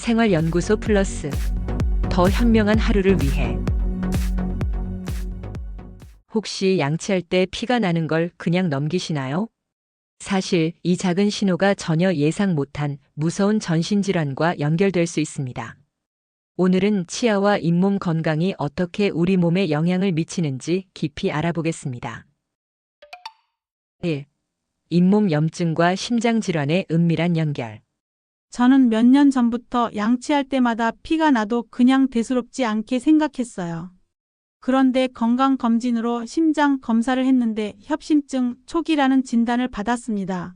생활연구소 플러스 더 현명한 하루를 위해. 혹시 양치할 때 피가 나는 걸 그냥 넘기시나요? 사실 이 작은 신호가 전혀 예상 못한 무서운 전신질환과 연결될 수 있습니다. 오늘은 치아와 잇몸 건강이 어떻게 우리 몸에 영향을 미치는지 깊이 알아보겠습니다. 1. 잇몸 염증과 심장질환의 은밀한 연결. 저는 몇 년 전부터 양치할 때마다 피가 나도 그냥 대수롭지 않게 생각했어요. 그런데 건강검진으로 심장 검사를 했는데 협심증 초기라는 진단을 받았습니다.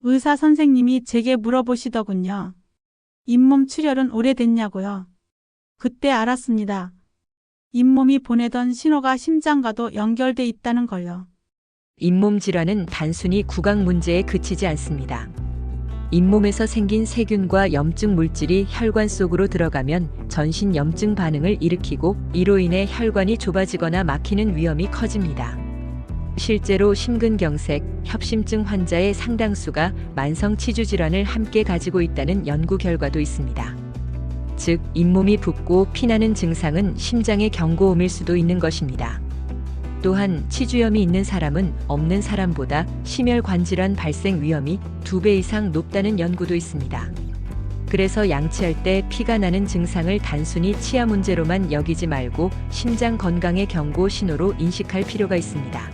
의사 선생님이 제게 물어보시더군요. 잇몸 출혈은 오래됐냐고요. 그때 알았습니다. 잇몸이 보내던 신호가 심장과도 연결돼 있다는 걸요. 잇몸 질환은 단순히 구강 문제에 그치지 않습니다. 잇몸에서 생긴 세균과 염증 물질이 혈관 속으로 들어가면 전신 염증 반응을 일으키고 이로 인해 혈관이 좁아지거나 막히는 위험이 커집니다. 실제로 심근경색, 협심증 환자의 상당수가 만성 치주 질환을 함께 가지고 있다는 연구 결과도 있습니다. 즉, 잇몸이 붓고 피나는 증상은 심장의 경고음일 수도 있는 것입니다. 또한 치주염이 있는 사람은 없는 사람보다 심혈관 질환 발생 위험이 2배 이상 높다는 연구도 있습니다. 그래서 양치할 때 피가 나는 증상을 단순히 치아 문제로만 여기지 말고 심장 건강의 경고 신호로 인식할 필요가 있습니다.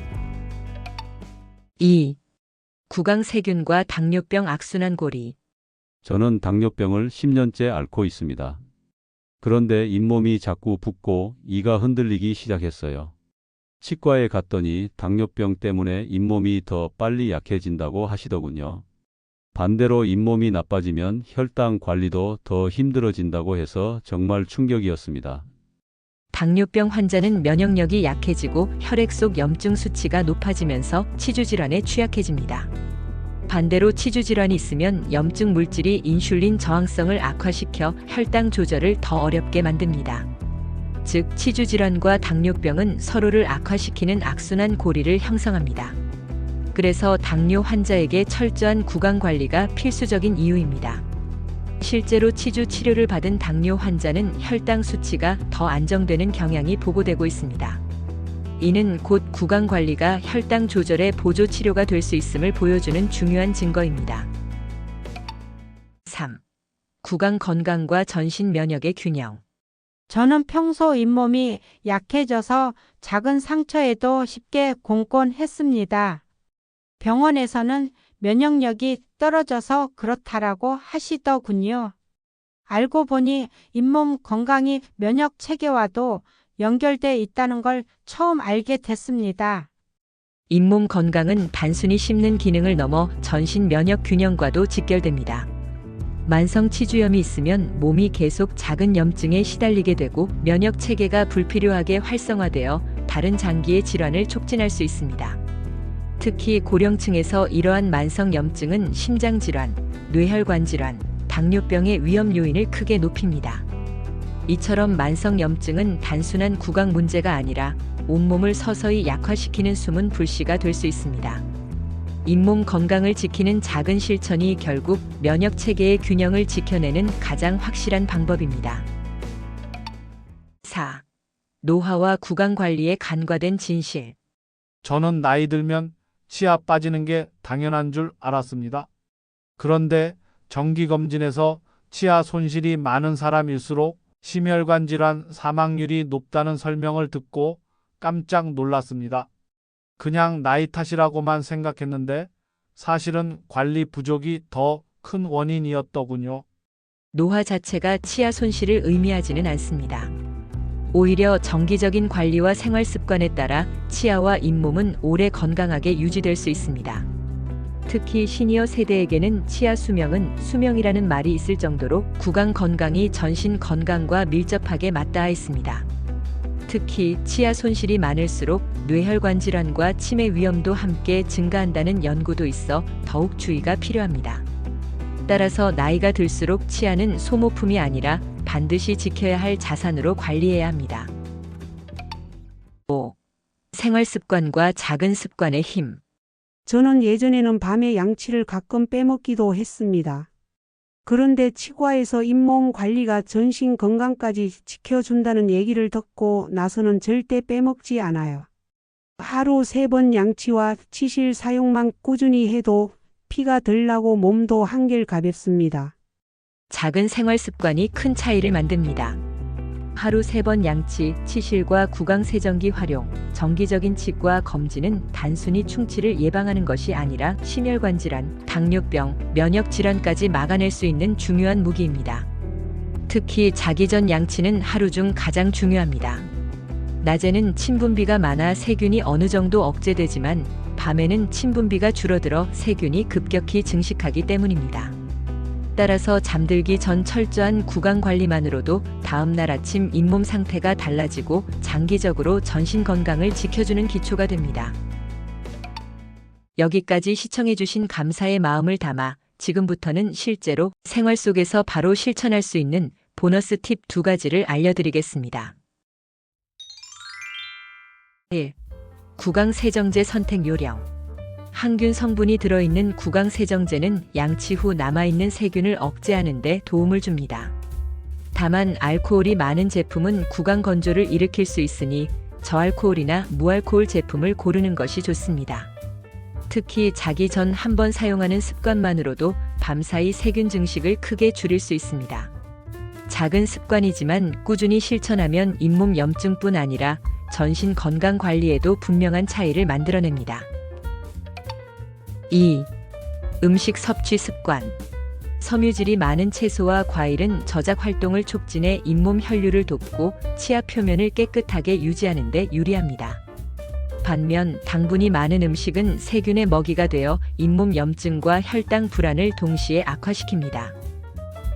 2. 구강 세균과 당뇨병 악순환 고리. 저는 당뇨병을 10년째 앓고 있습니다. 그런데 잇몸이 자꾸 붓고 이가 흔들리기 시작했어요. 치과에 갔더니 당뇨병 때문에 잇몸이 더 빨리 약해진다고 하시더군요. 반대로 잇몸이 나빠지면 혈당 관리도 더 힘들어진다고 해서 정말 충격이었습니다. 당뇨병 환자는 면역력이 약해지고 혈액 속 염증 수치가 높아지면서 치주 질환에 취약해집니다. 반대로 치주 질환이 있으면 염증 물질이 인슐린 저항성을 악화시켜 혈당 조절을 더 어렵게 만듭니다. 즉, 치주 질환과 당뇨병은 서로를 악화시키는 악순환 고리를 형성합니다. 그래서 당뇨 환자에게 철저한 구강 관리가 필수적인 이유입니다. 실제로 치주 치료를 받은 당뇨 환자는 혈당 수치가 더 안정되는 경향이 보고되고 있습니다. 이는 곧 구강 관리가 혈당 조절의 보조 치료가 될 수 있음을 보여주는 중요한 증거입니다. 3. 구강 건강과 전신 면역의 균형. 저는 평소 잇몸이 약해져서 작은 상처에도 쉽게 공곤했습니다. 병원에서는 면역력이 떨어져서 그렇다라고 하시더군요. 알고 보니 잇몸 건강이 면역 체계와도 연결돼 있다는 걸 처음 알게 됐습니다. 잇몸 건강은 단순히 씹는 기능을 넘어 전신 면역 균형과도 직결됩니다. 만성 치주염이 있으면 몸이 계속 작은 염증에 시달리게 되고 면역 체계가 불필요하게 활성화되어 다른 장기의 질환을 촉진할 수 있습니다. 특히 고령층에서 이러한 만성 염증은 심장 질환, 뇌혈관 질환, 당뇨병의 위험 요인을 크게 높입니다. 이처럼 만성 염증은 단순한 구강 문제가 아니라 온몸을 서서히 약화시키는 숨은 불씨가 될 수 있습니다. 잇몸 건강을 지키는 작은 실천이 결국 면역 체계의 균형을 지켜내는 가장 확실한 방법입니다. 4. 노화와 구강 관리에 간과된 진실. 저는 나이 들면 치아 빠지는 게 당연한 줄 알았습니다. 그런데 정기검진에서 치아 손실이 많은 사람일수록 심혈관 질환 사망률이 높다는 설명을 듣고 깜짝 놀랐습니다. 그냥 나이 탓이라고만 생각했는데 사실은 관리 부족이 더 큰 원인이었더군요. 노화 자체가 치아 손실을 의미하지는 않습니다. 오히려 정기적인 관리와 생활 습관에 따라 치아와 잇몸은 오래 건강하게 유지될 수 있습니다. 특히 시니어 세대에게는 치아 수명은 수명이라는 말이 있을 정도로 구강 건강이 전신 건강과 밀접하게 맞닿아 있습니다. 특히 치아 손실이 많을수록 뇌혈관 질환과 치매 위험도 함께 증가한다는 연구도 있어 더욱 주의가 필요합니다. 따라서 나이가 들수록 치아는 소모품이 아니라 반드시 지켜야 할 자산으로 관리해야 합니다. 5. 생활 습관과 작은 습관의 힘. 저는 예전에는 밤에 양치를 가끔 빼먹기도 했습니다. 그런데 치과에서 잇몸 관리가 전신 건강까지 지켜준다는 얘기를 듣고 나서는 절대 빼먹지 않아요. 하루 3번 양치와 치실 사용만 꾸준히 해도 피가 덜 나고 몸도 한결 가볍습니다. 작은 생활 습관이 큰 차이를 만듭니다. 하루 3번 양치, 치실과 구강세정기 활용, 정기적인 치과 검진은 단순히 충치를 예방하는 것이 아니라 심혈관 질환, 당뇨병, 면역 질환까지 막아낼 수 있는 중요한 무기입니다. 특히 자기 전 양치는 하루 중 가장 중요합니다. 낮에는 침분비가 많아 세균이 어느 정도 억제되지만 밤에는 침분비가 줄어들어 세균이 급격히 증식하기 때문입니다. 따라서 잠들기 전 철저한 구강 관리만으로도 다음날 아침 잇몸 상태가 달라지고 장기적으로 전신 건강을 지켜주는 기초가 됩니다. 여기까지 시청해주신 감사의 마음을 담아 지금부터는 실제로 생활 속에서 바로 실천할 수 있는 보너스 팁 2가지를 알려드리겠습니다. 1. 구강세정제 선택 요령. 항균 성분이 들어있는 구강세정제는 양치 후 남아있는 세균을 억제하는 데 도움을 줍니다. 다만 알코올이 많은 제품은 구강 건조를 일으킬 수 있으니 저알코올이나 무알코올 제품을 고르는 것이 좋습니다. 특히 자기 전 한 번 사용하는 습관만으로도 밤사이 세균 증식을 크게 줄일 수 있습니다. 작은 습관이지만 꾸준히 실천하면 잇몸 염증뿐 아니라 전신 건강 관리에도 분명한 차이를 만들어냅니다. 2. 음식 섭취 습관. 섬유질이 많은 채소와 과일은 저작 활동을 촉진해 잇몸 혈류를 돕고 치아 표면을 깨끗하게 유지하는 데 유리합니다. 반면 당분이 많은 음식은 세균의 먹이가 되어 잇몸 염증과 혈당 불안을 동시에 악화시킵니다.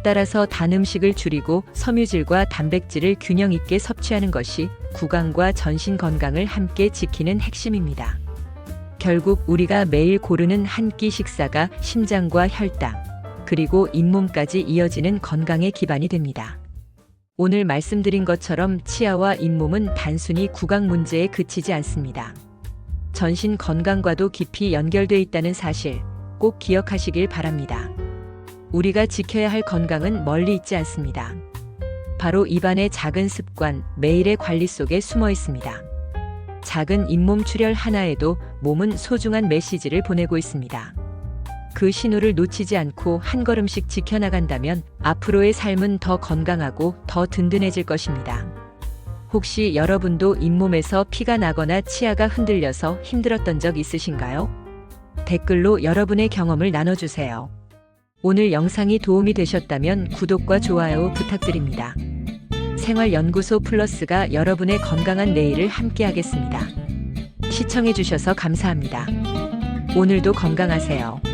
따라서 단 음식을 줄이고 섬유질과 단백질을 균형 있게 섭취하는 것이 구강과 전신 건강을 함께 지키는 핵심입니다. 결국 우리가 매일 고르는 한 끼 식사가 심장과 혈당, 그리고 잇몸까지 이어지는 건강의 기반이 됩니다. 오늘 말씀드린 것처럼 치아와 잇몸은 단순히 구강 문제에 그치지 않습니다. 전신 건강과도 깊이 연결돼 있다는 사실 꼭 기억하시길 바랍니다. 우리가 지켜야 할 건강은 멀리 있지 않습니다. 바로 입안의 작은 습관, 매일의 관리 속에 숨어 있습니다. 작은 잇몸 출혈 하나에도 몸은 소중한 메시지를 보내고 있습니다. 그 신호를 놓치지 않고 한 걸음씩 지켜나간다면 앞으로의 삶은 더 건강하고 더 든든해질 것입니다. 혹시 여러분도 잇몸에서 피가 나거나 치아가 흔들려서 힘들었던 적 있으신가요? 댓글로 여러분의 경험을 나눠주세요. 오늘 영상이 도움이 되셨다면 구독과 좋아요 부탁드립니다. 생활연구소 플러스가 여러분의 건강한 내일을 함께하겠습니다. 시청해주셔서 감사합니다. 오늘도 건강하세요.